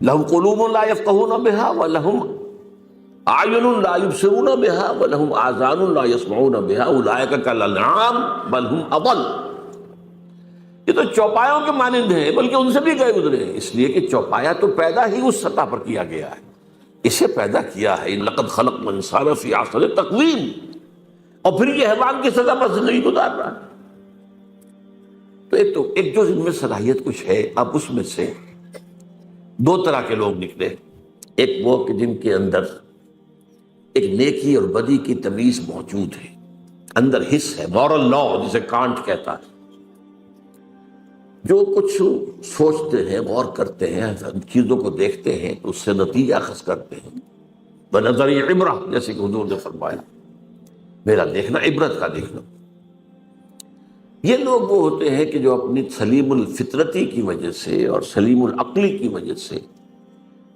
لہم قلوب لا یفقہون بہا ولہم اعین لا یبصرون بہا ولہم آذان لا یسمعون بہا اولئک کالانعام بل ہم اضل۔ یہ تو چوپایوں کے مانند ہیں، بلکہ ان سے بھی گئے گزرے ہیں، اس لیے کہ چوپایا تو پیدا ہی اس سطح پر کیا گیا ہے، اسے پیدا کیا ہے لقد خلقنا الانسان فی احسن تقویم، اور پھر یہ حیوان کی سزا پر زندگی گزار رہا ہے۔ تو ایک جو ان میں صلاحیت کچھ ہے، اب اس میں سے دو طرح کے لوگ نکلے، ایک وہ کہ جن کے اندر ایک نیکی اور بدی کی تمیز موجود ہے، اندر حس ہے، مورل لا جسے کانٹ کہتا ہے، جو کچھ سوچتے ہیں، غور کرتے ہیں، چیزوں کو دیکھتے ہیں تو اس سے نتیجہ اخذ کرتے ہیں، بنظر عبرہ، جیسے کہ حضور نے فرمایا میرا دیکھنا عبرت کا دیکھنا۔ یہ لوگ وہ ہوتے ہیں کہ جو اپنی سلیم الفطرتی کی وجہ سے اور سلیم العقلی کی وجہ سے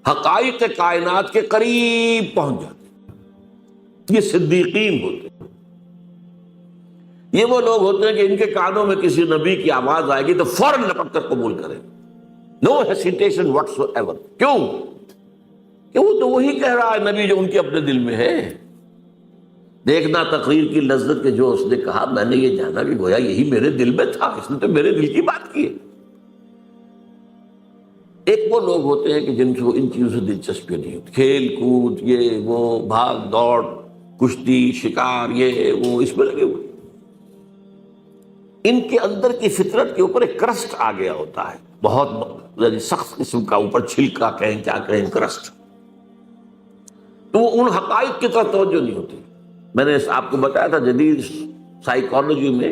حقائق کائنات کے قریب پہنچ جاتے ہیں، یہ صدیقین ہوتے ہیں۔ یہ وہ لوگ ہوتے ہیں کہ ان کے کانوں میں کسی نبی کی آواز آئے گی تو فوراً لپک کر قبول کریں، نو ہیسیٹیشن واٹس ایور۔ کیوں؟ کہ وہ تو وہی کہہ رہا ہے نبی جو ان کے اپنے دل میں ہے۔ دیکھنا تقریر کی لذت کے جو اس نے کہا، میں نے یہ جانا کہ گویا یہی میرے دل میں تھا، اس نے تو میرے دل کی بات کی ہے۔ ایک وہ لوگ ہوتے ہیں کہ جن کو ان چیزوں سے دلچسپی نہیں ہوتی، کھیل کود، یہ وہ، بھاگ دوڑ، کشتی، شکار، یہ وہ، اس میں لگے ہوئے۔ ان کے اندر کی فطرت کے اوپر ایک کرسٹ آ گیا ہوتا ہے، بہت یعنی سخت قسم کا، اوپر چھلکا کہیں کیا کہیں، کرسٹ، تو وہ ان حقائق کی طرف توجہ نہیں ہوتی۔ میں نے آپ کو بتایا تھا جدید سائیکالوجی میں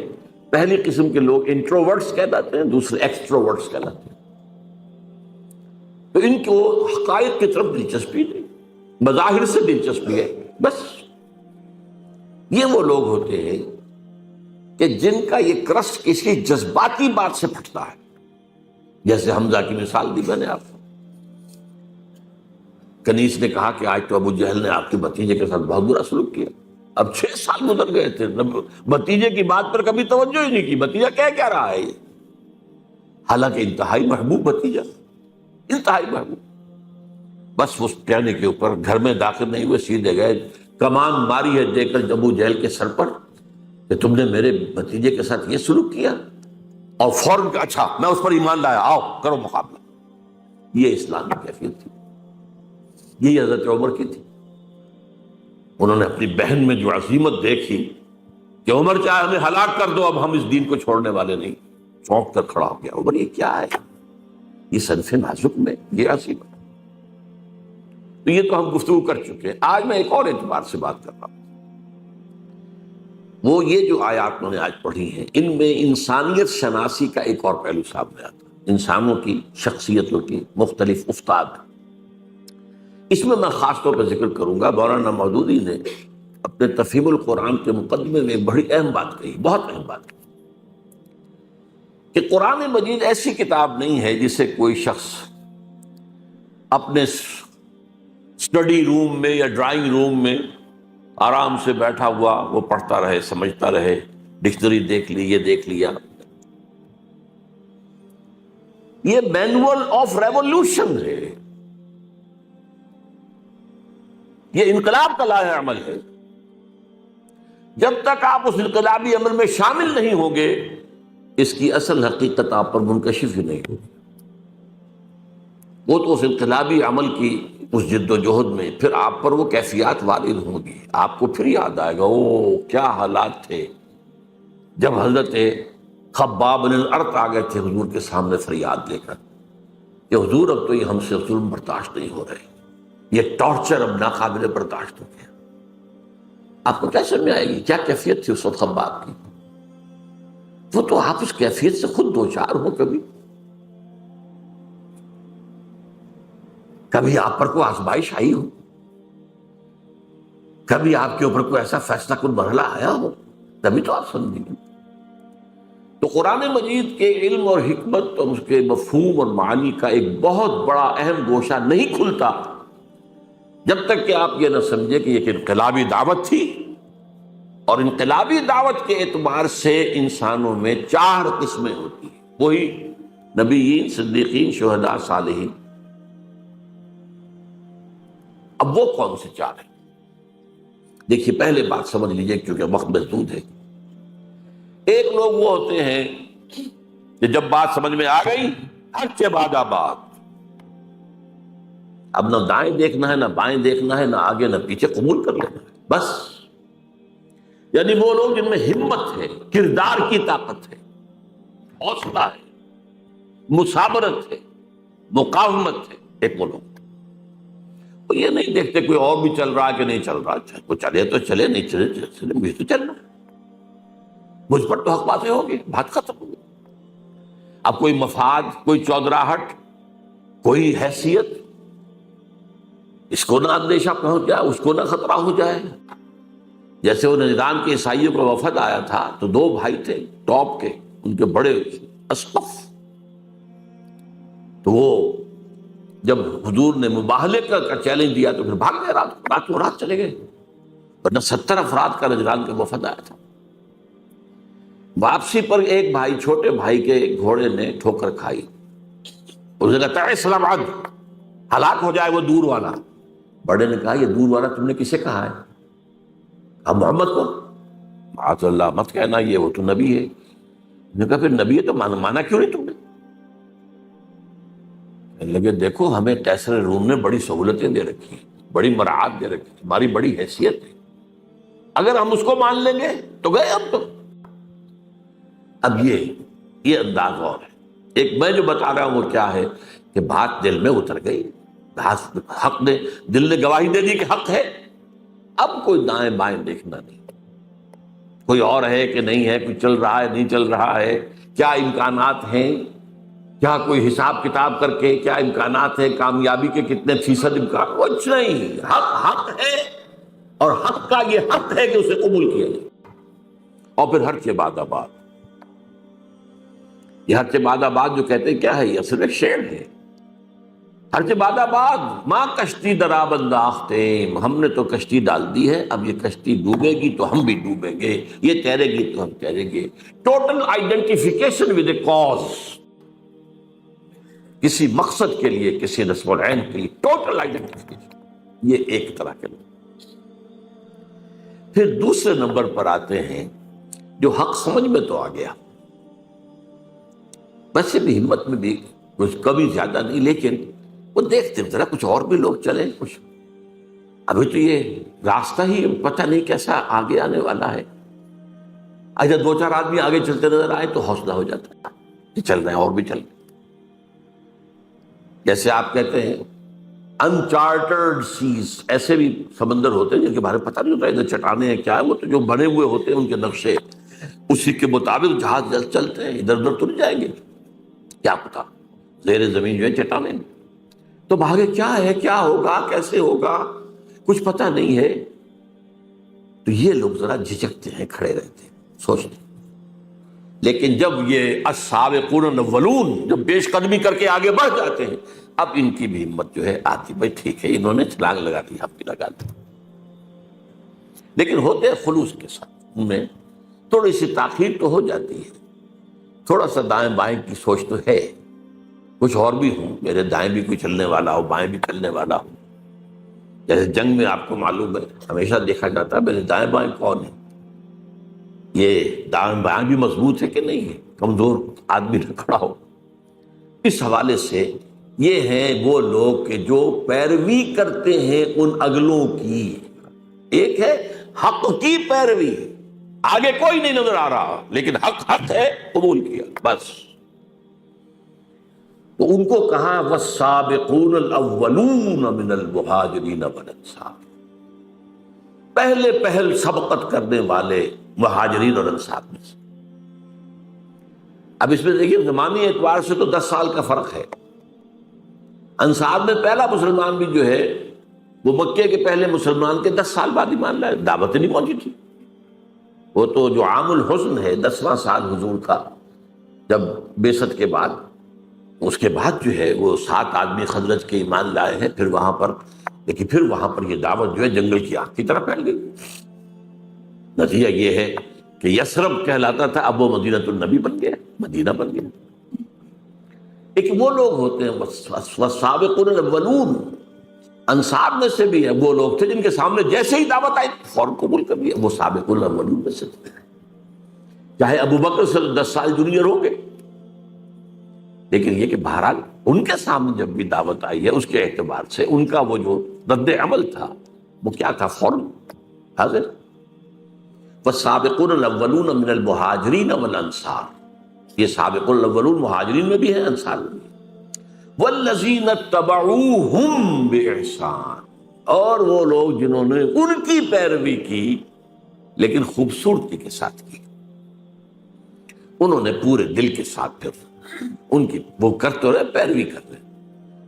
پہلی قسم کے لوگ انٹروورٹس کہلاتے ہیں، دوسرے ایکسٹروورٹس کہلاتے ہیں۔ تو ان کو حقائق کی طرف دلچسپی نہیں، بظاہر سے دلچسپی ہے بس۔ یہ وہ لوگ ہوتے ہیں کہ جن کا یہ کرسٹ کسی جذباتی بات سے پھٹتا ہے، جیسے حمزہ کی مثال دی میں نے آپ کو۔ کنیس نے کہا کہ آج تو ابو جہل نے آپ کے بھتیجے کے ساتھ بہت برا سلوک کیا، اب 6 سال گزر گئے تھے، بھتیجے کی بات پر کبھی توجہ ہی نہیں کی، بھتیجا کہہ کیا رہا ہے یہ، حالانکہ انتہائی محبوب بھتیجا، انتہائی محبوب۔ بس اس کہنے کے اوپر گھر میں داخل نہیں ہوئے، سیدھے گئے، کمان ماری ہے دے کر ابو جہل کے سر پر کہ تم نے میرے بھتیجے کے ساتھ یہ سلوک کیا، اور فوراً کہ اچھا میں اس پر ایمان لایا، آؤ کرو مقابلہ۔ یہ اسلام کی کیفیت تھی، یہی حضرت عمر کی تھی۔ انہوں نے اپنی بہن میں جو عظیمت دیکھی کہ عمر چاہے ہمیں ہلاک کر دو، اب ہم اس دین کو چھوڑنے والے نہیں، چونک کر کھڑا ہو گیا۔ عمر یہ کیا ہے، یہ صنف نازک میں یہ عظیمت۔ تو یہ تو ہم گفتگو کر چکے ہیں۔ آج میں ایک اور اعتبار سے بات کر رہا ہوں، وہ یہ جو آیات میں نے آج پڑھی ہیں، ان میں انسانیت شناسی کا ایک اور پہلو سامنے آتا ہے، انسانوں کی شخصیتوں کی مختلف افقات۔ اس میں خاص طور پر ذکر کروں گا، مولانا مودودی نے اپنے تفہیم القرآن کے مقدمے میں بڑی اہم بات کہی، بہت اہم بات کہی، کہ قرآن مجید ایسی کتاب نہیں ہے جسے کوئی شخص اپنے اسٹڈی روم میں یا ڈرائنگ روم میں آرام سے بیٹھا ہوا وہ پڑھتا رہے، سمجھتا رہے، ڈکشنری دیکھ لی، یہ دیکھ لیا۔ یہ مینول آف ریولوشن ہے، یہ انقلاب کا لائحہ عمل ہے۔ جب تک آپ اس انقلابی عمل میں شامل نہیں ہوں گے، اس کی اصل حقیقت آپ پر منکشف ہی نہیں ہوگی۔ وہ تو اس انقلابی عمل کی اس جد و جہد میں پھر آپ پر وہ کیفیات وارد ہوں گی، آپ کو پھر یاد آئے گا او کیا حالات تھے جب حضرت خباب بن الارت آ گئے تھے حضور کے سامنے فریاد لے کر کہ حضور اب تو یہ ہم سے ظلم برداشت نہیں ہو رہے، یہ ٹارچر اب ناقابل برداشت ہو گیا۔ آپ کو کیا سمجھ آئے گی کیا کیفیت تھی اس وقت خباب کی؟ وہ تو آپ اس کیفیت سے خود دوچار ہو، کبھی آپ پر کوئی آزمائش آئی ہو، کبھی آپ کے اوپر کوئی ایسا فیصلہ کن مرحلہ آیا ہو، تبھی تو آپ سمجھیں گے۔ تو قرآن مجید کے علم اور حکمت اور اس کے مفہوم اور معانی کا ایک بہت بڑا اہم گوشہ نہیں کھلتا جب تک کہ آپ یہ نہ سمجھے کہ یہ انقلابی دعوت تھی، اور انقلابی دعوت کے اعتبار سے انسانوں میں 4 قسمیں ہوتی ہیں، وہی نبیین، صدیقین، شہداء، صالحین۔ اب وہ کون سے چار ہیں؟ دیکھیے پہلے بات سمجھ لیجئے کیونکہ وقت محدود ہے. ایک لوگ وہ ہوتے ہیں کہ جب بات سمجھ میں آ گئی حق کے بعد بات، اب نہ دائیں دیکھنا ہے نہ بائیں دیکھنا ہے، نہ آگے نہ پیچھے، قبول کر لینا ہے بس. یعنی وہ لوگ جن میں ہمت ہے، کردار کی طاقت ہے، حوصلہ ہے، مثابرت ہے، مقاومت ہے، ایک وہ لوگ. وہ یہ نہیں دیکھتے کوئی اور بھی چل رہا ہے کہ نہیں چل رہا، وہ چلے تو چلے، نہیں چلے چلے، مجھے تو چلنا، مجھ پر تو حق باتیں ہوگی، بات ختم ہوگی. اب کوئی مفاد، کوئی چودراہٹ، کوئی حیثیت، اس کو نہ اندیشہ پہنچ جائے، اس کو نہ خطرہ ہو جائے. جیسے وہ نجران کے عیسائیوں کا وفد آیا تھا تو دو بھائی تھے ٹاپ کے، ان کے بڑے اسقف، تو وہ جب حضور نے مباہلے کا چیلنج دیا تو پھر بھاگ گئے، رات چلے گئے، ورنہ 70 افراد کا نجران کا وفد آیا تھا. واپسی پر ایک بھائی، چھوٹے بھائی کے گھوڑے نے ٹھوکر کھائی، اس نے کہا تعس الابعد، ہلاک ہو جائے وہ دور والا. بڑے نے کہا یہ دور والا تم نے کسے کہا ہے؟ ہم محمد کو. معاذ اللہ، مت کہنا، یہ وہ تو نبی ہے. نے کہا پھر نبی ہے تو مانا کیوں نہیں تم نے؟ کہنے لگے دیکھو ہمیں قیصر روم نے بڑی سہولتیں دے رکھی ہیں، بڑی مراعات دے رکھی، ہماری بڑی حیثیت ہے، اگر ہم اس کو مان لیں گے تو گئے ہم تو. اب یہ انداز اور ہے. ایک میں جو بتا رہا ہوں وہ کیا ہے کہ بات دل میں اتر گئی، حق نے، دل نے گواہی دے دی کہ حق ہے. اب کوئی دائیں بائیں دیکھنا نہیں، کوئی اور ہے کہ نہیں ہے، کوئی چل رہا ہے نہیں چل رہا ہے، کیا امکانات ہیں، کیا کوئی حساب کتاب کر کے کیا امکانات ہیں، کامیابی کے کتنے فیصد امکان، کچھ نہیں. حق ہے اور حق کا یہ حق ہے کہ اسے قبول کیا جائے. اور پھر ہر کے بعد آباد، یہ ہر کے بعد آباد جو کہتے ہیں کیا ہے، یہ اصل ایک شعر ہے. ہر کے بعد آباد، ماں کشتی درآب انداختیم، ہم نے تو کشتی ڈال دی ہے، اب یہ کشتی ڈوبے گی تو ہم بھی ڈوبیں گے، یہ تیرے گی تو ہم تیریں گے. Total identification with a cause, کسی مقصد کے لیے، کسی نصب العین کے لیے، ٹوٹل آئیڈینٹیفیکیشن، یہ ایک طرح کے لوگ. پھر دوسرے نمبر پر آتے ہیں جو حق سمجھ میں تو آ گیا، ویسے بھی ہمت میں بھی کچھ کمی زیادہ نہیں، لیکن وہ دیکھتے ذرا کچھ اور بھی لوگ چلیں، کچھ ابھی تو یہ راستہ ہی پتہ نہیں کیسا آگے آنے والا ہے. اگر دو چار آدمی آگے چلتے نظر آئے تو حوصلہ ہو جاتا ہے کہ چل رہے ہیں اور بھی چل رہے ہیں. جیسے آپ کہتے ہیں انچارٹرڈ سیز، ایسے بھی سمندر ہوتے ہیں جن کے بارے میں پتہ نہیں ہوتا ادھر چٹانیں ہیں کیا ہے، وہ تو جو بنے ہوئے ہوتے ہیں ان کے نقشے، اسی کے مطابق جہاز جلد چلتے ہیں، ادھر ادھر تو نہیں جائیں گے، کیا پتا زیر زمین جو ہے چٹانیں. تو بھاگے کیا ہے، کیا ہوگا، کیسے ہوگا، کچھ پتہ نہیں ہے. تو یہ لوگ ذرا جھجکتے ہیں، کھڑے رہتے ہیں، سوچتے ہیں. لیکن جب یہ السابقون الاولون جب پیش قدمی کر کے آگے بڑھ جاتے ہیں، اب ان کی بھی ہمت جو ہے آتی، بھائی ٹھیک ہے انہوں نے چھلانگ لگا دی، ہم بھی لگا دی. لیکن ہوتے ہیں خلوص کے ساتھ، ان میں تھوڑی سی تاخیر تو ہو جاتی ہے، تھوڑا سا دائیں بائیں کی سوچ تو ہے، کچھ اور بھی ہوں، میرے دائیں بھی کوئی چلنے والا ہو، بائیں بھی چلنے والا ہو. جیسے جنگ میں آپ کو معلوم ہے ہمیشہ دیکھا جاتا ہے میرے دائیں بائیں کون ہے، یہ دائیں بائیں بھی مضبوط ہے کہ نہیں ہے، کمزور آدمی نہ کھڑا ہو. اس حوالے سے یہ ہیں وہ لوگ کہ جو پیروی کرتے ہیں ان اگلوں کی. ایک ہے حق کی پیروی، آگے کوئی نہیں نظر آ رہا لیکن حق حق ہے، قبول کیا بس. تو ان کو کہا والسابقون الاولون من المہاجرین والانصار، پہلے پہل سبقت کرنے والے مہاجرین اور انصار میں سے. اب اس میں دیکھیے زمانی اعتبار سے تو 10 سال کا فرق ہے. انصار میں پہلا مسلمان بھی جو ہے وہ مکے کے پہلے مسلمان کے 10 سال بعد ایمان لائے، دعوت نہیں پہنچی تھی. وہ تو جو عام الحزن ہے 10واں سال حضور کا، جب بعثت کے بعد، اس کے بعد جو ہے وہ 7 آدمی خزرج کے ایمان لائے ہیں. پھر وہاں پر، لیکن پھر وہاں پر یہ دعوت جو ہے جنگل کی آگ کی طرح پھیل گئی. نتیجہ یہ ہے کہ یثرب کہلاتا تھا، اب وہ مدینہ النبی بن گیا، مدینہ بن گیا. لیکن وہ لوگ ہوتے ہیں والسابقون الاولون، انصار میں سے بھی ہے وہ لوگ تھے جن کے سامنے جیسے ہی دعوت آئی فوراً قبول کر لیا، وہ سابقون الاولون میں سے تھے، چاہے ابو بکر سے 10 سال جونیئر ہو گئے، لیکن یہ کہ بہرحال ان کے سامنے جب بھی دعوت آئی ہے اس کے اعتبار سے ان کا وہ جو رد عمل تھا وہ کیا تھا، فوراً حاضر۔ والسابقون الاولون من المہاجرین والانصار، یہ سابقون الاولون مہاجرین میں بھی ہیں، انصار میں بھی ہیں۔ والذین اتبعوہم بإحسان، اور وہ لوگ جنہوں نے ان کی پیروی کی لیکن خوبصورتی کے ساتھ کی، انہوں نے پورے دل کے ساتھ پھر ان کی وہ کرتے رہے، پیروی کر رہے،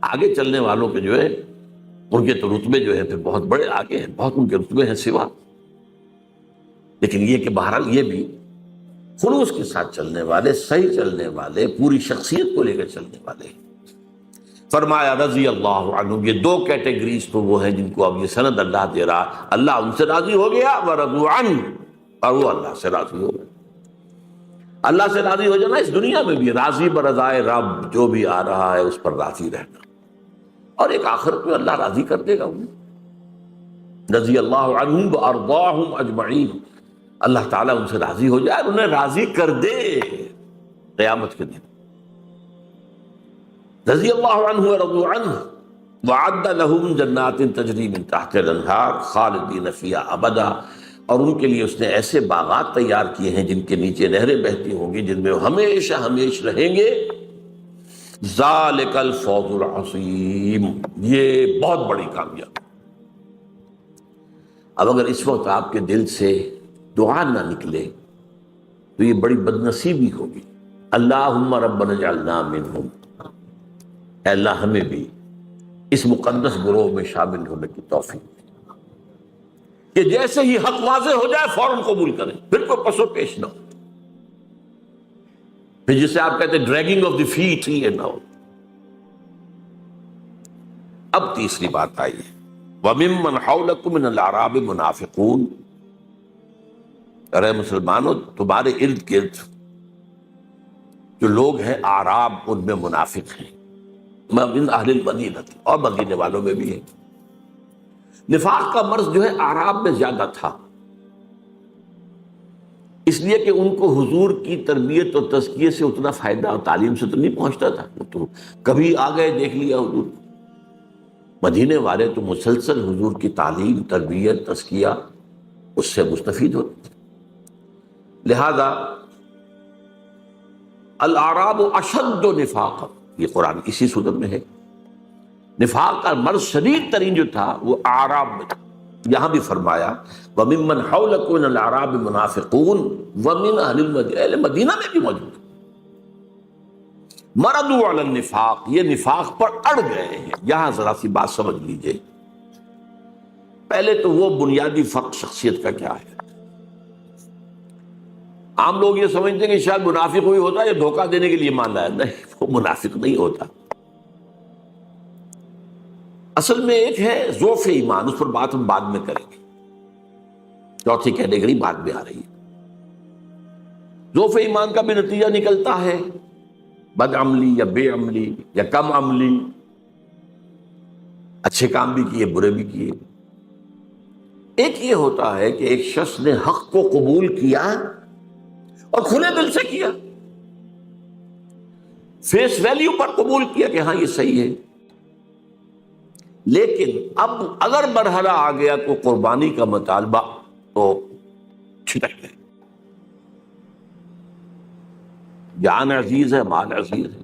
آگے چلنے والوں کے جو ہے ان کے تو رتبے جو ہے پھر بہت بڑے آگے ہیں، بہت ان کے رتبے ہیں سوا، لیکن یہ کہ بہرحال یہ بھی خلوص کے ساتھ چلنے والے، صحیح چلنے والے، پوری شخصیت کو لے کر چلنے والے۔ فرمایا رضی اللہ عنہ، یہ دو کیٹیگریز تو وہ ہیں جن کو اب یہ سند اللہ دے رہا، اللہ ان سے راضی ہو گیا، ورضوا عنہ، اور وہ اللہ سے راضی ہو گئے۔ اللہ سے راضی ہو جانا اس دنیا میں بھی، راضی برضائے رب، جو بھی آ رہا ہے اس پر راضی رہنا، اور ایک آخرت میں اللہ راضی کر دے گا انہیں، رضی اللہ عنہم وارضاہم اجمعین، اللہ تعالیٰ ان سے راضی ہو جائے، انہیں راضی کر دے قیامت کے دن۔ رضی اللہ عنہ ورضوا عنہ وعد لهم جنات تجری من تحت الانہار خالدین فیہا ابدا، اور ان کے لیے اس نے ایسے باغات تیار کیے ہیں جن کے نیچے نہریں بہتی ہوں گی، جن میں وہ ہمیشہ ہمیش رہیں گے۔ ذالک الفوز العظیم، یہ بہت بڑی کامیابی۔ اب اگر اس وقت آپ کے دل سے دعا نہ نکلے تو یہ بڑی بدنصیبی ہوگی۔ اللہم ربنا اجعلنا منہم، اے اللہ ہمیں بھی اس مقدس گروہ میں شامل ہونے کی توفیق دے کہ جیسے ہی حق واضح ہو جائے فوراً قبول کریں، پھر کوئی پس و پیش نہ ہو، پھر جسے آپ کہتے ہیں ڈریگنگ آف دی فیٹ ہی نہ ہو۔ اب تیسری بات آئی ہے، وَمِمَّنْ حَوْلَكُم مِّنَ الْأَعْرَابِ مُنَافِقُونَ، ارے مسلمانوں تمہارے ارد گرد جو لوگ ہیں اعراب ان میں منافق ہیں، من اہل المدینہ، اور مدینے والوں میں بھی ہے۔ نفاق کا مرض جو ہے اعراب میں زیادہ تھا، اس لیے کہ ان کو حضور کی تربیت اور تزکیے سے اتنا فائدہ اور تعلیم سے تو نہیں پہنچتا تھا، وہ تو کبھی آ گئے دیکھ لیا حضور۔ مدینے والے تو مسلسل حضور کی تعلیم، تربیت، تزکیہ اس سے مستفید ہوتے تھے۔ لہذا الاعراب اشد نفاقا، یہ قرآن اسی صورت میں ہے، نفاق کا مرض شدید ترین جو تھا وہ اعراب میں تھا۔ یہاں بھی فرمایا وَمِمَّنْ حَوْلَكُم مِّنَ الْأَعْرَابِ مُنَافِقُونَ وَمِنْ أَهْلِ الْمَدِينَةِ، اہل مدینہ میں بھی موجود ہیں۔ مَرَدُوا عَلَى النِّفَاقِ، یہ نفاق پر اڑ گئے ہیں۔ یہاں ذرا سی بات سمجھ لیجئے، پہلے تو وہ بنیادی فرق شخصیت کا کیا ہے۔ عام لوگ یہ سمجھتے ہیں کہ شاید منافق ہوئی ہوتا ہے یا دھوکہ دینے کے لیے مان رہا ہے، نہیں، وہ منافق نہیں ہوتا۔ اصل میں ایک ہے ضعف ایمان، اس پر بات ہم بعد میں کریں گے، چوتھی کیٹیگری بعد میں آ رہی ہے۔ ضعف ایمان کا بھی نتیجہ نکلتا ہے بد عملی یا بے عملی یا کم عملی، اچھے کام بھی کیے برے بھی کیے۔ ایک یہ ہوتا ہے کہ ایک شخص نے حق کو قبول کیا اور کھلے دل سے کیا، فیس ویلیو پر قبول کیا کہ ہاں یہ صحیح ہے، لیکن اب اگر مرحلہ آ گیا تو قربانی کا مطالبہ تو چھٹک گئے۔ جان عزیز ہے، مال عزیز ہے،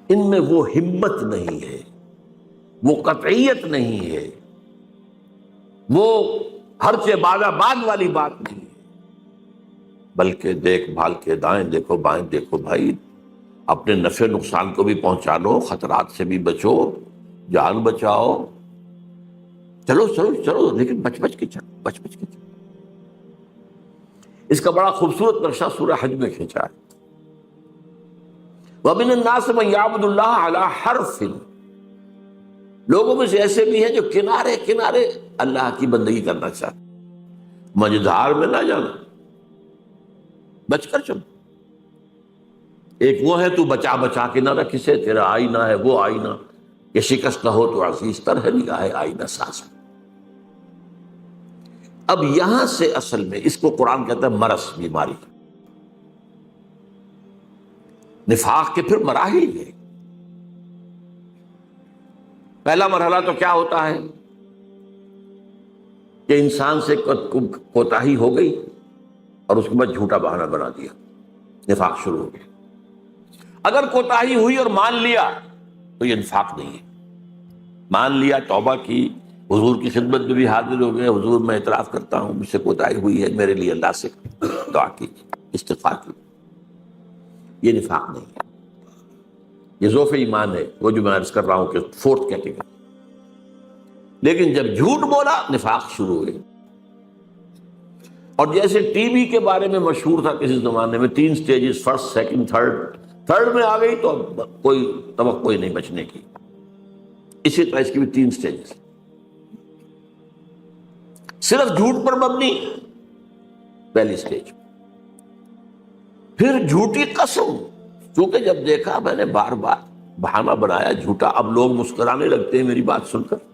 ان میں وہ ہمت نہیں ہے، وہ قطعیت نہیں ہے، وہ ہر سے بعد والی بات نہیں ہے، بلکہ دیکھ بھال کے دائیں دیکھو بائیں دیکھو بھائی، اپنے نفع نقصان کو بھی پہنچانو، خطرات سے بھی بچو، جان بچاؤ، چلو چلو چلو، لیکن بچ بچ کے چلو، بچ بچ کے چلو۔ اس کا بڑا خوبصورت نقشہ سورہ حج میں کھینچا ہے، وَمِنَ النَّاسِ مَن يَعْبُدُ اللَّهَ عَلَى حَرْفٍ، لوگوں میں سے ایسے بھی ہیں جو کنارے کنارے اللہ کی بندگی کرنا چاہتے، مجدھار میں نہ جانا، بچ کر چلو۔ ایک وہ ہے تو بچا بچا کے نہ رکھ اسے، تیرا آئینہ ہے وہ آئینہ کہ شکست ہو تو عزیز تر ہے نگاہ آئینہ ساز۔ اب یہاں سے اصل میں اس کو قرآن کہتا ہے مرض، بیماری۔ نفاق کے پھر مراحل ہیں۔ پہلا مرحلہ تو کیا ہوتا ہے کہ انسان سے کوتاہی ہو گئی اور اس کے بعد جھوٹا بہانہ بنا دیا، نفاق شروع ہو گیا۔ اگر کوتاہی ہوئی اور مان لیا تو یہ نفاق نہیں ہے، مان لیا، توبہ کی، حضور کی خدمت میں بھی حاضر ہو گئے، حضور میں اعتراف کرتا ہوں مجھ سے کوتاہی ہوئی ہے، میرے لیے اللہ سے دعا کیجیے، استغفار کیجیے، یہ نفاق نہیں ہے، یہ ضعف ایمان ہے، وہ جو میں عرض کر رہا ہوں کہ فورتھ کیٹیگری۔ لیکن جب جھوٹ بولا نفاق شروع ہوئے۔ اور جیسے ٹی بی کے بارے میں مشہور تھا کسی زمانے میں 3 سٹیجز، فرسٹ، سیکنڈ، تھرڈ میں آ گئی تو اب کوئی توقع ہی نہیں بچنے کی، اسی طرح اس کی بھی 3 سٹیجز، صرف جھوٹ پر مبنی پہلی سٹیج، پھر جھوٹی قسم، چونکہ جب دیکھا میں نے بار بار بہانہ بنایا جھوٹا، اب لوگ مسکرانے لگتے ہیں میری بات سن کر،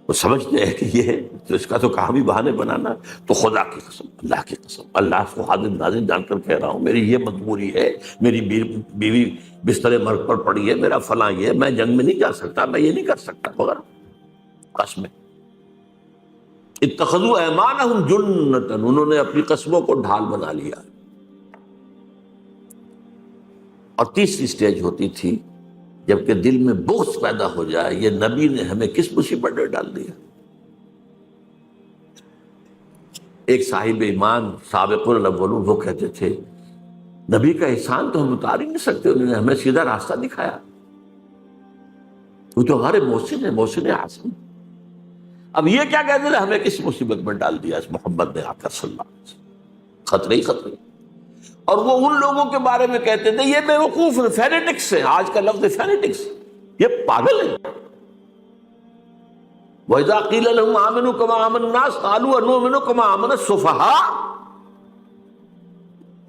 وہ سمجھتے ہیں کہ یہ تو اس کا تو کام ہی بہانے بنانا، تو خدا کی قسم، اللہ کی قسم، اللہ کو حاضر ناظر جان کر کہہ رہا ہوں، میری یہ مجبوری ہے، میری بیوی بستر مرگ پر پڑی ہے، میرا فلاں یہ ہے، میں جنگ میں نہیں جا سکتا، میں یہ نہیں کر سکتا، مگر قسمیں اتخذوا ایمانہم جنۃ، انہوں نے اپنی قسموں کو ڈھال بنا لیا۔ اور تیسری سٹیج ہوتی تھی جبکہ دل میں بغض پیدا ہو جائے، یہ نبی نے ہمیں کس مصیبت میں ڈال دیا۔ ایک صاحب ایمان سابقون الاولون وہ کہتے تھے نبی کا احسان تو ہم اتار ہی نہیں سکتے، انہوں نے ہمیں سیدھا راستہ دکھایا، وہ تو ہمارے محسن ہے، محسن اعظم۔ اب یہ کیا کہتے تھے، ہمیں کس مصیبت میں ڈال دیا اس محمد نے آ کر صلی اللہ علیہ وسلم، خطرے ہی خطرے۔ اور وہ ان لوگوں کے بارے میں کہتے تھے یہ بے وقوف ہیں، فینیٹکس ہیں، آج کا لفظ فینیٹکس، یہ پاگل ہیں۔ وَإِذَا قِيلَ لَهُمْ آمِنُوا كَمَا آمَنَ النَّاسُ قَالُوا أَنُؤْمِنُ كَمَا آمَنَ السُّفَهَاءُ،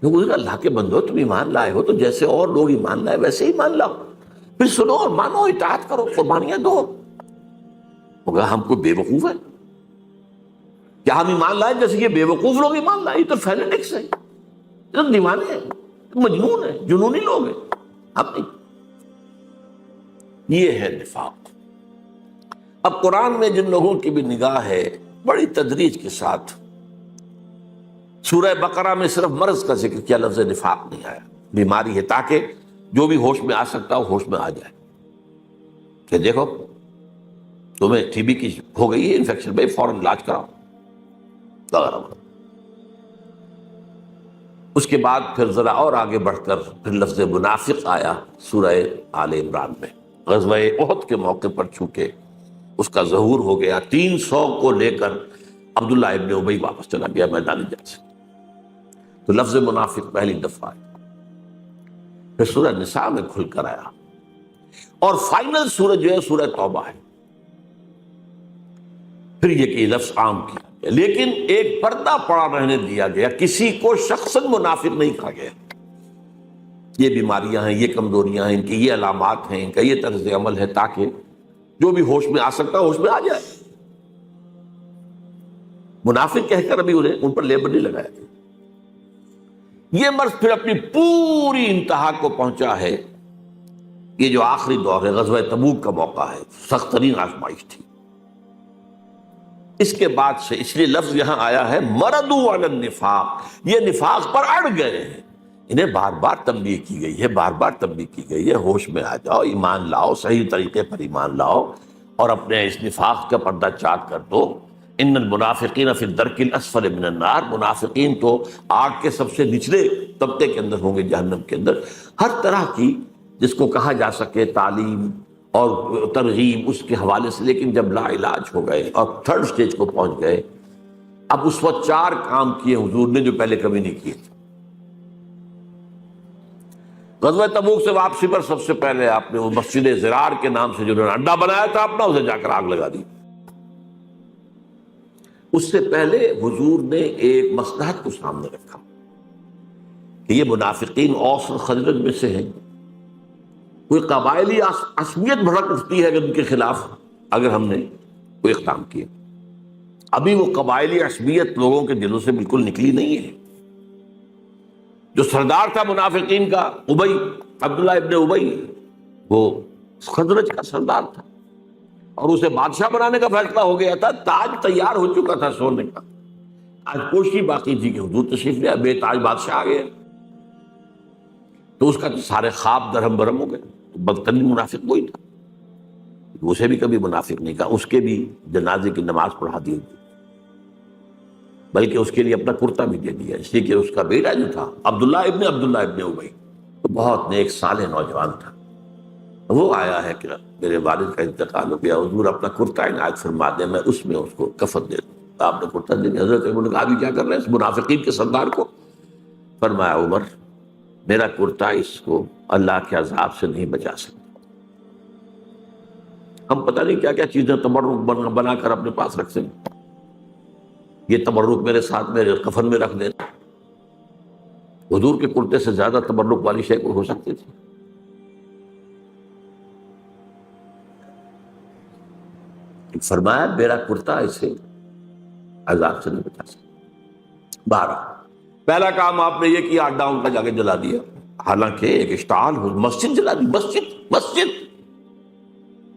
لوگ اللہ کے بندو تم ایمان لائے ہو تو جیسے اور لوگ ایمان لائے ویسے ہی ایمان لاؤ، پھر سنو اور مانو، اطاعت کرو، قربانیاں دو۔ مگر ہم کو بے وقوف ہے کیا ہم ایمان لائے جیسے یہ بے وقوف لوگ ایمان لائے؟ یہ تو فینیٹکس ہے، یہ تو دیوانے ہیں، مجنون ہیں، جنونی لوگ ہیں، ہم نہیں۔ یہ ہے نفاق۔ اب قرآن میں جن لوگوں کی بھی نگاہ ہے بڑی تدریج کے ساتھ، سورہ بقرہ میں صرف مرض کا ذکر کیا، لفظ نفاق نہیں آیا، بیماری ہے، تاکہ جو بھی ہوش میں آ سکتا ہو ہوش میں آ جائے کہ دیکھو تمہیں ٹی بی کی ہو گئی ہے انفیکشن، بھائی فوراً علاج کراؤ وغیرہ۔ اس کے بعد پھر ذرا اور آگے بڑھ کر پھر لفظ منافق آیا سورہ آل عمران میں، غزوہ احد کے موقع پر چونکہ اس کا ظہور ہو گیا، 300 کو لے کر عبداللہ ابن ابی واپس چلا گیا میدان جنگ سے، تو لفظ منافق پہلی دفعہ آیا، پھر سورہ نساء میں کھل کر آیا، اور فائنل سورہ جو ہے سورہ توبہ ہے، پھر یہ کہ لفظ عام کیا گیا، لیکن ایک پردہ پڑا رہنے دیا گیا، کسی کو شخصاً منافق نہیں کہا گیا۔ یہ بیماریاں ہیں، یہ کمزوریاں ہیں، ان کی یہ علامات ہیں، ان کا یہ طرز عمل ہے، تاکہ جو بھی ہوش میں آ سکتا ہوش میں آ جائے۔ منافق کہہ کر ابھی ان پر لیبل نہیں لگایا گیا۔ یہ مرض پھر اپنی پوری انتہا کو پہنچا ہے، یہ جو آخری دور ہے، غزوہ تبوک کا موقع ہے، سخت ترین آزمائش تھی۔ اس کے بعد سے اس لیے لفظ یہاں آیا ہے مردوا علی النفاق، یہ نفاق پر اڑ گئے ہیں، انہیں بار بار تنبیہ کی گئی ہے، بار بار تنبیہ کی گئی ہے، ہوش میں آ جاؤ، ایمان لاؤ، صحیح طریقے پر ایمان لاؤ، اور اپنے اس نفاق کا پردہ چاک کر دو۔ ان المنافقین فی الدرک الاسفل من النار، منافقین تو آگ کے سب سے نچلے طبقے کے اندر ہوں گے، جہنم کے اندر۔ ہر طرح کی جس کو کہا جا سکے تعلیم اور ترغیب اس کے حوالے سے، لیکن جب لا علاج ہو گئے اور تھرڈ سٹیج کو پہنچ گئے، اب اس وقت 4 کام کیے حضور نے جو پہلے کبھی نہیں کیے تھے۔ غزوہ تبوک سے واپسی پر سب سے پہلے آپ نے وہ مسجد زرار کے نام سے جنہوں نے اڈا بنایا تھا اپنا، اسے جا کر آگ لگا دی۔ اس سے پہلے حضور نے ایک مصلحت کو سامنے رکھا کہ یہ منافقین اوس اور خزرج میں سے ہیں. کوئی قبائلی عصبیت بھڑک اٹھتی ہے ان کے خلاف اگر ہم نے کوئی اقدام کیا. ابھی وہ قبائلی عصبیت لوگوں کے دلوں سے بالکل نکلی نہیں ہے. جو سردار تھا منافقین کا ابی، عبداللہ ابن ابی، وہ خزرج کا سردار تھا اور اسے بادشاہ بنانے کا فیصلہ ہو گیا تھا. تاج تیار ہو چکا تھا سونے کا، آج کوشش باقی تھی کہ حضور تشریف لے، بے تاج بادشاہ آ گیا تو اس کا تو سارے خواب درہم برہم ہو گئے. بدترین منافق وہی تھا، اسے بھی کبھی منافق نہیں کہا. اس کے بھی جنازے کی نماز پڑھا دی، بلکہ اس کے لیے اپنا کرتا بھی دے دیا، اس لیے کہ اس کا بیٹا جو تھا عبداللہ ابن ابی وہ بہت نیک صالح نوجوان تھا. وہ آیا ہے کہ میرے والد کا انتقال ہو گیا، حضور اپنا کرتا عنایت فرما دیں، میں اس میں اس کو کفن دے دوں. آپ نے کرتا دے دیا. حضرت عمر نے کہا ابھی کیا کر رہے ہیں اس منافقین کے سردار کو؟ فرمایا عمر میرا کرتا اس کو اللہ کے عذاب سے نہیں بچا سکتا. ہم پتہ نہیں کیا کیا چیزیں تبرک بنا کر اپنے پاس رکھتے ہیں. یہ تبرک میرے ساتھ میرے کفن میں رکھ دینا. حضور کے کرتے سے زیادہ تبرک والی شے کو ہو سکتی تھی. فرمایا میرا کرتا اسے عذاب سے نہیں بچا سکتا. 12 پہلا کام آپ نے یہ کیا، اڈا ان کا جا کے جلا دیا. حالانکہ ایک اشتعال مسجد جلا دی. مسجد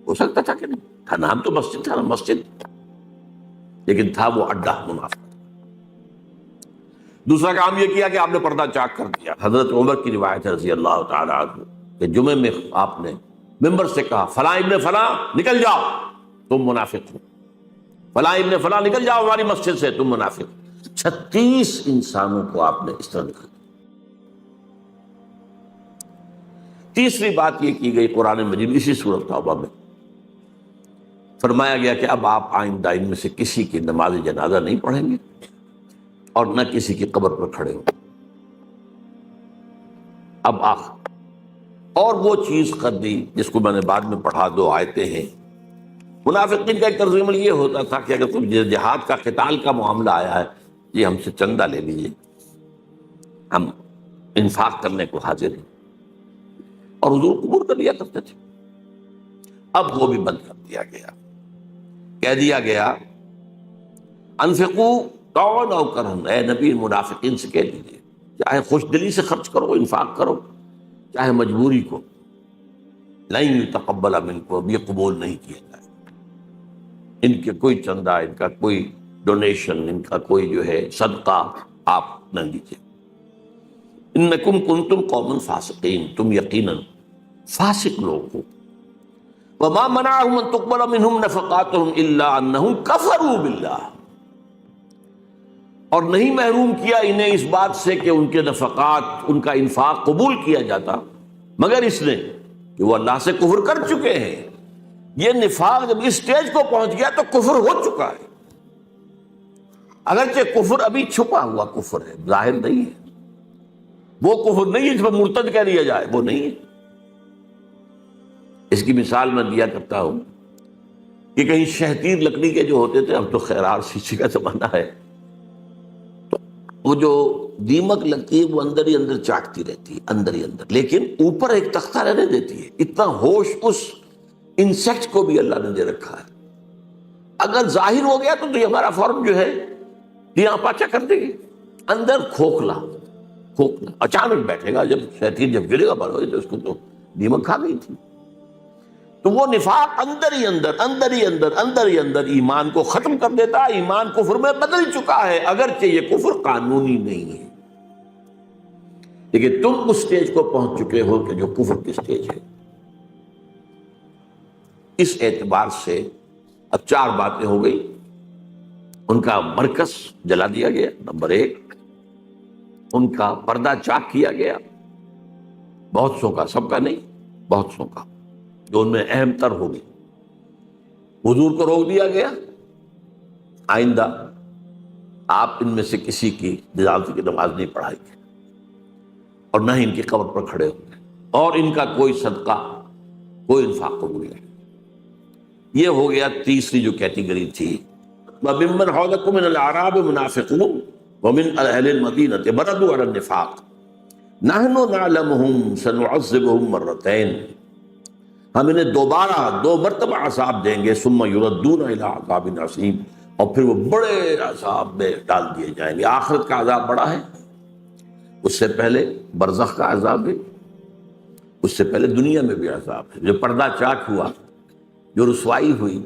ہو سکتا تھا کہ نہیں تھا، نام تو مسجد تھا نا، مسجد، لیکن تھا وہ اڈا منافق. دوسرا کام یہ کیا کہ آپ نے پردہ چاک کر دیا. حضرت عمر کی روایت ہے رضی اللہ تعالی عنہ کہ جمعے میں آپ نے ممبر سے کہا فلاں ابن فلاں نکل جاؤ تم منافق ہو، فلاں ابن فلاں نکل جاؤ ہماری مسجد سے تم منافق. 36 انسانوں کو آپ نے اس طرح دکھا. تیسری بات یہ کی گئی قرآن مجید اسی سورۃ توبہ میں فرمایا گیا کہ اب آپ آئندہ ان میں سے کسی کی نماز جنازہ نہیں پڑھیں گے اور نہ کسی کی قبر پر کھڑے ہوں. اب آخر اور وہ چیز کر دی جس کو میں نے بعد میں پڑھا، 2 آیتیں ہیں. منافقین کا ایک طرز عمل یہ ہوتا تھا کہ اگر کوئی جہاد کا قتال کا معاملہ آیا ہے، یہ ہم سے چندہ لے لیجیے، ہم انفاق کرنے کو حاضر ہیں، اور حضور قبول کر لیا کرتے تھے. اب وہ بھی بند کر دیا گیا. کہہ دیا گیا انفقوا طوعا او کرہا، اے نبی منافقین سے کہہ دیجیے چاہے خوش دلی سے خرچ کرو، انفاق کرو، چاہے مجبوری کو، لن یتقبل منکم، اب یہ قبول نہیں کیا جائے. ان کے کوئی چندہ، ان کا کوئی ڈونیشن، ان کا کوئی جو ہے صدقہ آپ نہ لیجیے. انکم کنتم قوما فاسقین، تم یقیناً فاسق لوگ ہو. وما منعهم ان تقبل منهم نفقاتهم الا انهم كفروا بالله، اور نہیں محروم کیا انہیں اس بات سے کہ ان کے نفقات، ان کا انفاق قبول کیا جاتا، مگر اس نے کہ وہ اللہ سے کفر کر چکے ہیں. یہ نفاق جب اس سٹیج کو پہنچ گیا تو کفر ہو چکا ہے. اگرچہ کفر ابھی چھپا ہوا کفر ہے، ظاہر نہیں ہے. وہ کفر نہیں ہے جس پر مرتد کہہ لیا جائے، وہ نہیں ہے. اس کی مثال میں دیا کرتا ہوں کہ کہیں شہتیر لکڑی کے جو ہوتے تھے، اب تو خیرار شیشے کا زمانہ ہے، تو وہ جو دیمک لگتی ہے وہ اندر ہی اندر چاٹتی رہتی ہے، اندر ہی اندر، لیکن اوپر ایک تختہ رہنے دیتی ہے. اتنا ہوش اس انسیکٹ کو بھی اللہ نے دے رکھا ہے. اگر ظاہر ہو گیا تو یہ ہمارا فارم جو ہے یہاں پاچا کر دے گی. اندر کھوکھلا اچانک بیٹھے گا. جب شیطان جب گرے گا بڑھو تو اس کو تو دیمک کھا گئی تھی. تو وہ نفاق اندر ہی اندر ایمان کو ختم کر دیتا ہے، ایمان کفر میں بدل چکا ہے، اگرچہ یہ کفر قانونی نہیں ہے، لیکن تم اس سٹیج کو پہنچ چکے ہو کہ جو کفر کی سٹیج ہے. اس اعتبار سے اب 4 باتیں ہو گئی. ان کا مرکز جلا دیا گیا، نمبر 1. ان کا پردہ چاک کیا گیا، بہت سو کا، سب کا نہیں، بہت سو کا، جو ان میں اہم تر ہوگی. حضور کو روک دیا گیا آئندہ آپ ان میں سے کسی کی جنازے کی نماز نہیں پڑھائیں گے اور نہ ہی ان کی قبر پر کھڑے ہوں گے، اور ان کا کوئی صدقہ، کوئی انفاق قبول نہیں. یہ ہو گیا تیسری جو کیٹیگری تھی. وَمِمَّنْ حَوْلَكُم مِّنَ الْأَعْرَابِ مُنَافِقُونَ وَمِنْ أَهْلِ الْمَدِينَةِ مَرَدُوا عَلَى النِّفَاقِ. نحن نعلمہم سنعذبہم مرتین، ہم انہیں دو مرتبہ عذاب دیں گے، ثم یردون الی عذاب عظیم، اور پھر وہ بڑے عذاب میں ڈال دیے جائیں گے۔ آخرت کا عذاب بڑا ہے، اس سے پہلے برزخ کا عذاب ہے، اس سے پہلے دنیا میں بھی عذاب ہے۔ جو پردہ چاک ہوا، جو رسوائی ہوئی،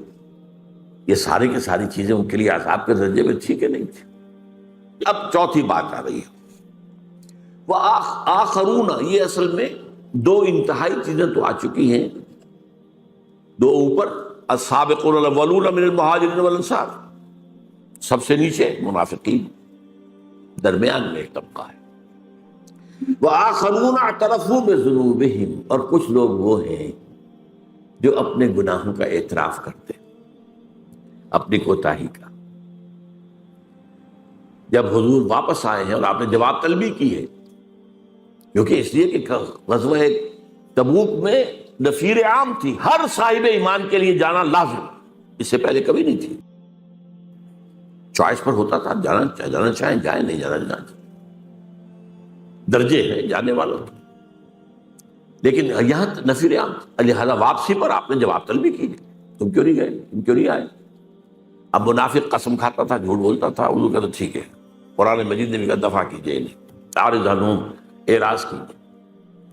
یہ ساری کی ساری چیزیں ان کے لیے عذاب کے درجے میں تھی کہ نہیں تھی؟ اب چوتھی بات آ رہی ہے، وہ آخرون، یہ اصل میں دو انتہائی چیزیں تو آ چکی ہیں، دو اوپر السابقون الاولون من المہاجرین والانصار، سب سے نیچے منافقین، درمیان میں ایک طبقہ ہے۔ وآخرون اعترفوا بذنوبہم، اور کچھ لوگ وہ ہیں جو اپنے گناہوں کا اعتراف کرتے ہیں، اپنی کوتاہی کا۔ جب حضور واپس آئے ہیں اور آپ نے جواب طلبی کی ہے، کیونکہ اس لیے کہ غزوہ تبوک میں نفیر عام تھی، ہر صاحب ایمان کے لیے جانا لازم، اس سے پہلے کبھی نہیں تھی، چوائس پر ہوتا تھا، جانا چاہیں جائیں، نہیں جانا چاہیں، درجے ہیں جانے والوں کے، لیکن یہاں نفیر عام، لہذا واپسی پر آپ نے جواب طلبی کی، تم کیوں نہیں گئے، تم کیوں نہیں آئے؟ اب منافق قسم کھاتا تھا، جھوٹ بولتا تھا، انہوں نے کہا ٹھیک ہے، قرآن مجید نے بھی کہا دفع کیجئے انہیں، اعرض عنہم، اعراض کیجئے۔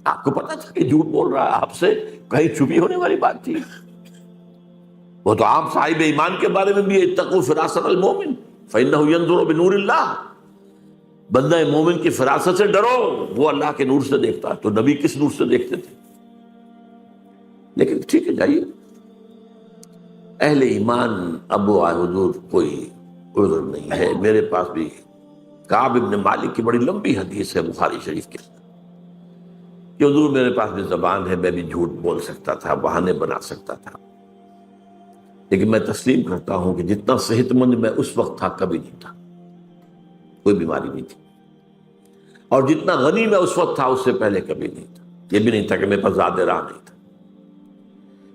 آپ کو پتا تھا کہ جھوٹ بول رہا ہے، آپ سے کہیں چھپی ہونے والی بات تھی؟ وہ تو عام صاحب ایمان کے بارے میں بھی، اتقوا فراست المومن فإنہ ينظر بنور اللہ، بندہ مومن کی فراست سے ڈرو، وہ اللہ کے نور سے دیکھتا ہے۔ تو نبی کس نور سے دیکھتے تھے؟ لیکن ٹھیک ہے جائیے، اہل ایمان ابو حضور کوئی عذر نہیں ہے۔ میرے پاس بھی کعب ابن مالک کی بڑی لمبی حدیث ہے بخاری شریف کے، کہ حضور میرے پاس بھی زبان ہے، میں بھی جھوٹ بول سکتا تھا، بہانے بنا سکتا تھا، لیکن میں تسلیم کرتا ہوں کہ جتنا صحت مند میں اس وقت تھا کبھی نہیں تھا، کوئی بیماری نہیں تھی، اور جتنا غنی میں اس وقت تھا اس سے پہلے کبھی نہیں تھا، یہ بھی نہیں تھا کہ میرے پاس زیادہ راہ نہیں تھا،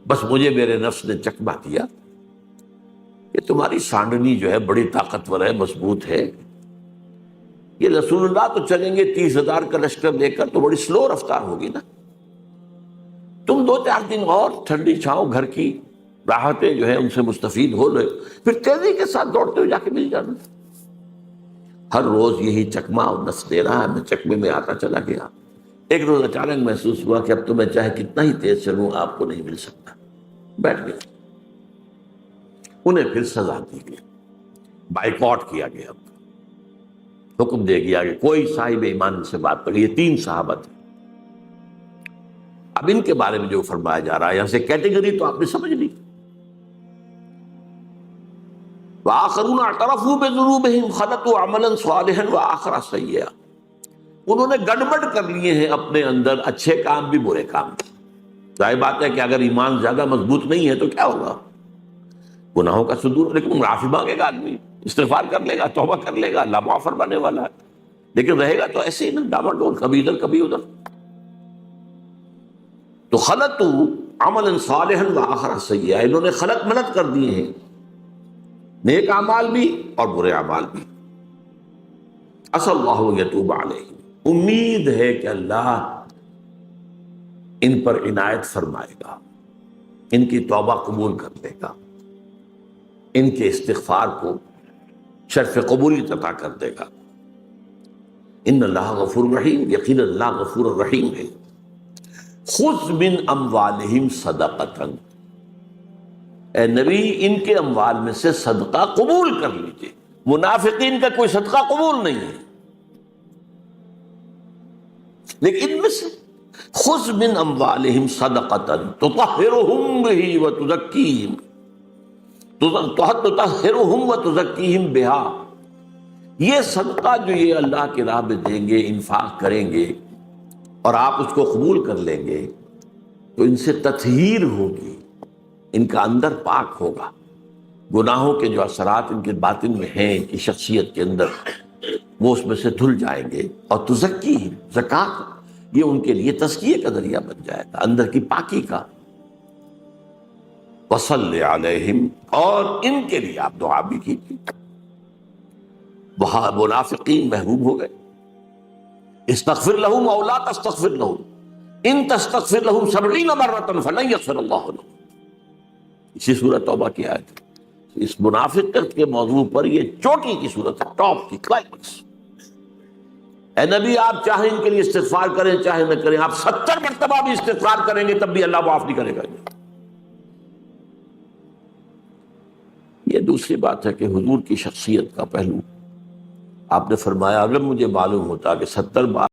بس مجھے میرے نفس نے چکمہ دیا کہ تمہاری سانڈنی جو ہے بڑی طاقتور ہے، مضبوط ہے، یہ رسول اللہ تو چلیں گے 30,000 کا لشکر لے کر، تو بڑی سلو رفتار ہوگی نا، تم 2-4 دن اور ٹھنڈی چھاؤں گھر کی راحتیں جو ہے ان سے مستفید ہو لے، پھر تیزی کے ساتھ دوڑتے ہوئے جا کے مل جانا۔ ہر روز یہی چکمہ اور نس دے رہا ہے، میں چکمے میں آتا چلا گیا۔ ایک روز اچانک محسوس ہوا کہ اب تو میں چاہے کتنا ہی تیز چلوں آپ کو نہیں مل سکتا، بیٹھ گیا۔ انہیں پھر سزا دی گئی، بائیکاٹ کیا گیا، حکم دے گیا کہ کوئی صاحب ایمان سے بات کرے۔ یہ 3 صحابہ تھے، اب ان کے بارے میں جو فرمایا جا رہا ہے یہاں سے کیٹیگری تو آپ نے سمجھ لی۔ وآخرون اعترفوا بذنوبہم خلطوا عملا صالحا وآخر سیئا، انہوں نے گڑبڑ کر لیے ہیں اپنے اندر، اچھے کام بھی برے کام بھی۔ ظاہر بات ہے کہ اگر ایمان زیادہ مضبوط نہیں ہے تو کیا ہوگا، گناہوں کا صدور، لیکن معافی مانگے گا آدمی، استغفار کر لے گا، توبہ کر لے گا، اللہ معاف فرمانے والا ہے، لیکن رہے گا تو ایسے ہی نا، ڈاما ڈول، کبھی ادھر کبھی ادھر۔ تو خلطوا عملا صالحا وآخر سیئا، انہوں نے خلط ملط کر دیے ہیں، نیک اعمال بھی اور برے اعمال بھی۔ عسى اللہ ان یتوب علیہم، امید ہے کہ اللہ ان پر عنایت فرمائے گا، ان کی توبہ قبول کر لے گا، ان کے استغفار کو شرف قبولیت عطا کر دے گا۔ ان اللہ غفور رحیم، یقین اللہ غفور الرحیم ہے۔ خذ من اموالہم صدقۃ، اے نبی ان کے اموال میں سے صدقہ قبول کر لیجئے۔ منافقین کا کوئی صدقہ قبول نہیں ہے، لیکن ان میں سے خذ من اموالہم صدقۃ تطہرہم بہ وتزکیہم، تطہرہم وتزکیہم بہا، یہ صدقہ جو یہ اللہ کی راہ میں دیں گے، انفاق کریں گے اور آپ اس کو قبول کر لیں گے، تو ان سے تطہیر ہوگی، ان کا اندر پاک ہوگا، گناہوں کے جو اثرات ان کے باطن میں ہیں، ان کی شخصیت کے اندر، وہ اس میں سے دھل جائیں گے۔ اور تزکیہم، زکوٰۃ، یہ ان کے لیے تزکیے کا ذریعہ بن جائے گا، اندر کی پاکی کا۔ وصلی علیہم، اور ان کے لیے آپ دعا بھی کیجیے۔ وہاں منافقین محروم ہو گئے، استغفر لهم او لا تستغفر لهم ان تستغفر لهم 70 مرة فلن يغفر الله لهم. اسی سورۃ توبہ کی آیت ہے. اس منافقت کے موضوع پر یہ چوٹی کی صورت ہے، ٹاپ کی کلائمیکس. اے نبی آپ چاہیں ان کے لیے استغفار کریں چاہے نہ کریں، آپ 70 مرتبہ بھی استغفار کریں گے تب بھی اللہ معاف نہیں کرے گا. یہ دوسری بات ہے کہ حضور کی شخصیت کا پہلو آپ نے فرمایا اگر مجھے معلوم ہوتا کہ 70 بار